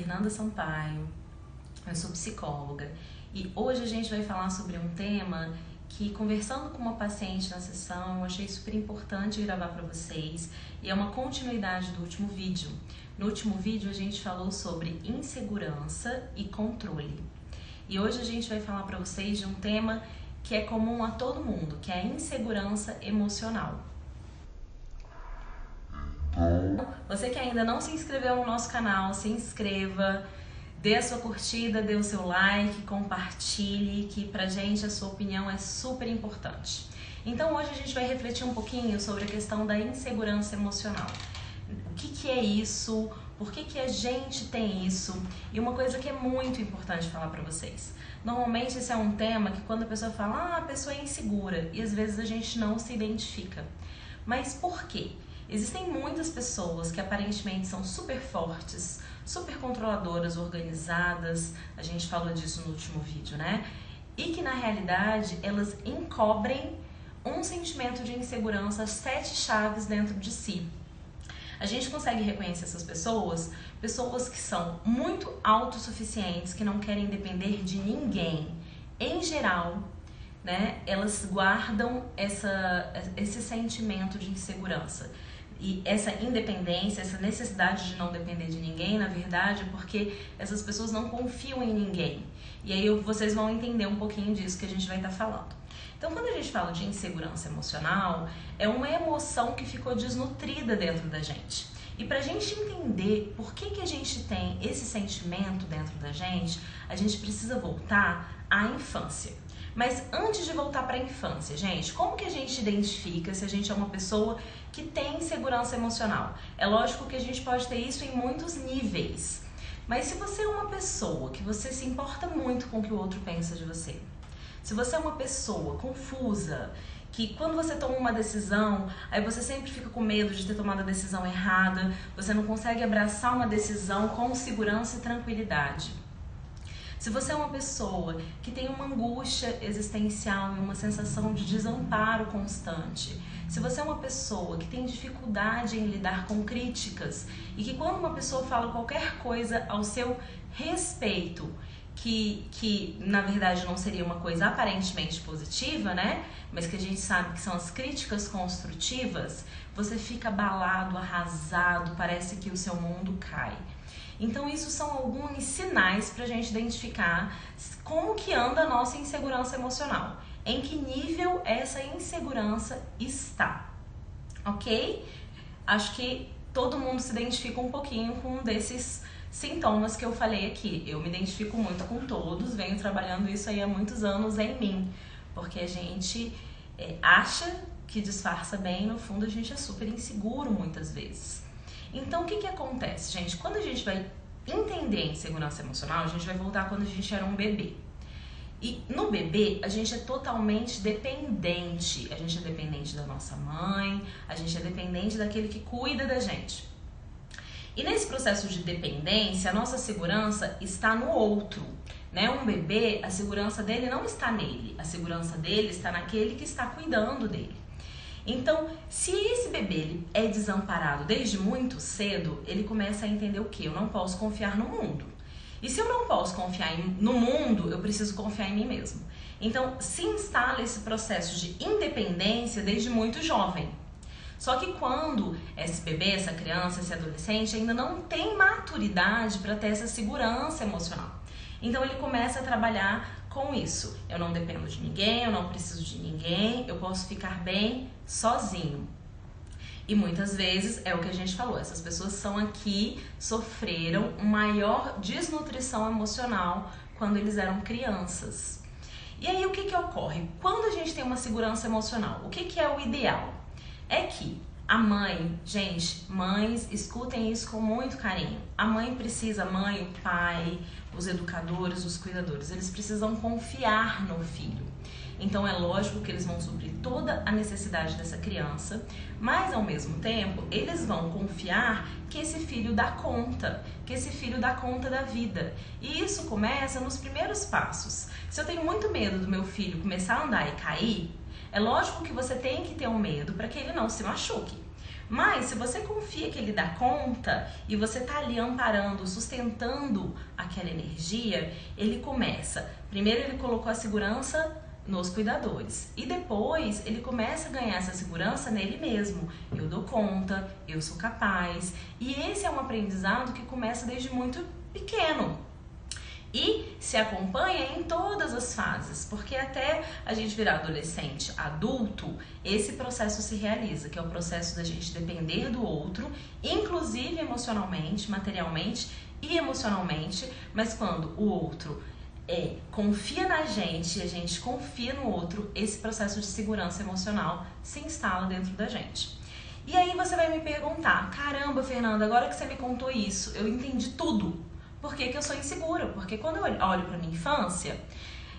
Fernanda Sampaio, eu sou psicóloga e hoje a gente vai falar sobre um tema que, conversando com uma paciente na sessão, eu achei super importante gravar para vocês e é uma continuidade do último vídeo. No último vídeo a gente falou sobre insegurança e controle e hoje a gente vai falar para vocês de um tema que é comum a todo mundo, que é a insegurança emocional. Você que ainda não se inscreveu no nosso canal, se inscreva, dê a sua curtida, dê o seu like, compartilhe, que pra gente a sua opinião é super importante. Então hoje a gente vai refletir um pouquinho sobre a questão da insegurança emocional. O que é isso? Por que a gente tem isso? E uma coisa que é muito importante falar pra vocês. Normalmente esse é um tema que quando a pessoa fala, a pessoa é insegura, e às vezes a gente não se identifica. Mas por quê? Existem muitas pessoas que aparentemente são super fortes, super controladoras, organizadas, a gente falou disso no último vídeo, né? E que na realidade elas encobrem um sentimento de insegurança, 7 chaves dentro de si. A gente consegue reconhecer essas pessoas que são muito autossuficientes, que não querem depender de ninguém. Em geral, né, elas guardam esse sentimento de insegurança. E essa independência, essa necessidade de não depender de ninguém, na verdade, é porque essas pessoas não confiam em ninguém. E aí vocês vão entender um pouquinho disso que a gente vai estar falando. Então, quando a gente fala de insegurança emocional, é uma emoção que ficou desnutrida dentro da gente. E pra gente entender por que a gente tem esse sentimento dentro da gente, a gente precisa voltar à infância. Mas antes de voltar para a infância, gente, como que a gente identifica se a gente é uma pessoa que tem insegurança emocional? É lógico que a gente pode ter isso em muitos níveis. Mas se você é uma pessoa que você se importa muito com o que o outro pensa de você, se você é uma pessoa confusa, que quando você toma uma decisão, aí você sempre fica com medo de ter tomado a decisão errada, você não consegue abraçar uma decisão com segurança e tranquilidade. Se você é uma pessoa que tem uma angústia existencial e uma sensação de desamparo constante, se você é uma pessoa que tem dificuldade em lidar com críticas e que quando uma pessoa fala qualquer coisa ao seu respeito, que na verdade não seria uma coisa aparentemente positiva, né? Mas que a gente sabe que são as críticas construtivas, você fica abalado, arrasado, parece que o seu mundo cai. Então isso são alguns sinais para a gente identificar como que anda a nossa insegurança emocional, em que nível essa insegurança está, ok? Acho que todo mundo se identifica um pouquinho com um desses sintomas que eu falei aqui. Eu me identifico muito com todos, venho trabalhando isso aí há muitos anos em mim, porque a gente acha que disfarça bem, no fundo a gente é super inseguro muitas vezes. Então, o que acontece, gente? Quando a gente vai entender a insegurança emocional, a gente vai voltar quando a gente era um bebê. E no bebê, a gente é totalmente dependente. A gente é dependente da nossa mãe, a gente é dependente daquele que cuida da gente. E nesse processo de dependência, a nossa segurança está no outro, né? Um bebê, a segurança dele não está nele, a segurança dele está naquele que está cuidando dele. Então, se esse bebê ele é desamparado desde muito cedo, ele começa a entender o quê? Eu não posso confiar no mundo. E se eu não posso confiar no mundo, eu preciso confiar em mim mesmo. Então, se instala esse processo de independência desde muito jovem. Só que quando esse bebê, essa criança, esse adolescente ainda não tem maturidade para ter essa segurança emocional. Então, ele começa a trabalhar com isso. Eu não dependo de ninguém, eu não preciso de ninguém, eu posso ficar bem sozinho. E muitas vezes é o que a gente falou, essas pessoas são aqui, sofreram maior desnutrição emocional quando eles eram crianças. E aí o que ocorre? Quando a gente tem uma segurança emocional, o que é o ideal? É que a mãe, gente, mães, escutem isso com muito carinho. A mãe precisa, o pai, os educadores, os cuidadores, eles precisam confiar no filho. Então é lógico que eles vão suprir toda a necessidade dessa criança, mas ao mesmo tempo eles vão confiar que esse filho dá conta, da vida. E isso começa nos primeiros passos. Se eu tenho muito medo do meu filho começar a andar e cair, é lógico que você tem que ter um medo para que ele não se machuque. Mas se você confia que ele dá conta e você tá ali amparando, sustentando aquela energia, ele começa. Primeiro ele colocou a segurança nos cuidadores e depois ele começa a ganhar essa segurança nele mesmo. Eu dou conta, eu sou capaz. E esse é um aprendizado que começa desde muito pequeno. E se acompanha em todas as fases, porque até a gente virar adolescente, adulto, esse processo se realiza, que é o processo da gente depender do outro, inclusive emocionalmente, materialmente e emocionalmente, mas quando o outro confia na gente e a gente confia no outro, esse processo de segurança emocional se instala dentro da gente. E aí você vai me perguntar, caramba, Fernanda, agora que você me contou isso, eu entendi tudo. Por que eu sou insegura? Porque quando eu olho pra minha infância,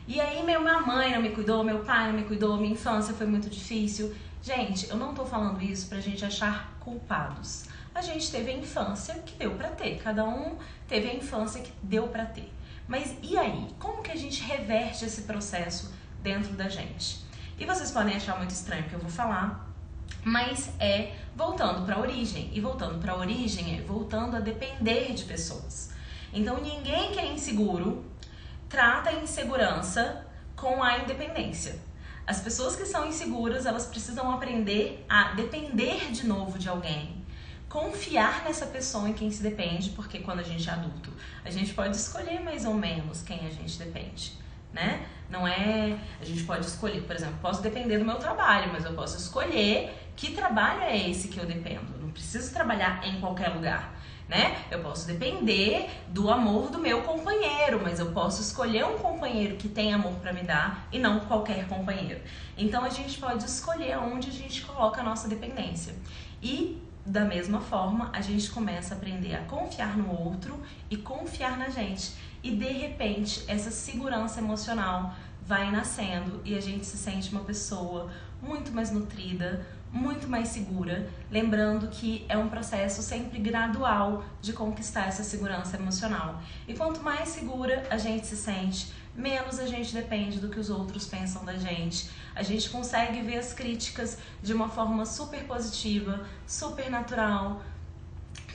e aí minha mãe não me cuidou, meu pai não me cuidou, minha infância foi muito difícil. Gente, eu não tô falando isso pra gente achar culpados. A gente teve a infância que deu pra ter, cada um teve a infância que deu pra ter. Mas e aí? Como que a gente reverte esse processo dentro da gente? E vocês podem achar muito estranho o que eu vou falar, mas é voltando pra origem. E voltando pra origem é voltando a depender de pessoas. Então ninguém que é inseguro trata a insegurança com a independência. As pessoas que são inseguras, elas precisam aprender a depender de novo de alguém. Confiar nessa pessoa em quem se depende, porque quando a gente é adulto, a gente pode escolher mais ou menos quem a gente depende, né? Não é... A gente pode escolher, por exemplo, posso depender do meu trabalho, mas eu posso escolher que trabalho é esse que eu dependo. Eu não preciso trabalhar em qualquer lugar. Né? Eu posso depender do amor do meu companheiro, mas eu posso escolher um companheiro que tem amor para me dar e não qualquer companheiro. Então a gente pode escolher onde a gente coloca a nossa dependência. E da mesma forma, a gente começa a aprender a confiar no outro e confiar na gente. E de repente, essa segurança emocional vai nascendo e a gente se sente uma pessoa muito mais nutrida, muito mais segura, lembrando que é um processo sempre gradual de conquistar essa segurança emocional. E quanto mais segura a gente se sente, menos a gente depende do que os outros pensam da gente. A gente consegue ver as críticas de uma forma super positiva, super natural,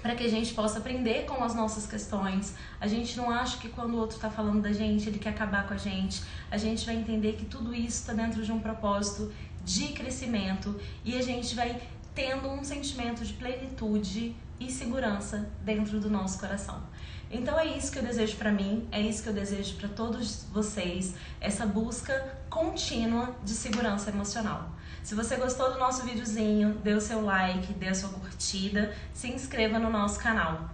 para que a gente possa aprender com as nossas questões. A gente não acha que quando o outro está falando da gente, ele quer acabar com a gente. A gente vai entender que tudo isso está dentro de um propósito de crescimento e a gente vai tendo um sentimento de plenitude e segurança dentro do nosso coração. Então é isso que eu desejo para mim, é isso que eu desejo para todos vocês, essa busca contínua de segurança emocional. Se você gostou do nosso videozinho, dê o seu like, dê a sua curtida, se inscreva no nosso canal.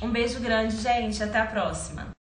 Um beijo grande, gente, até a próxima!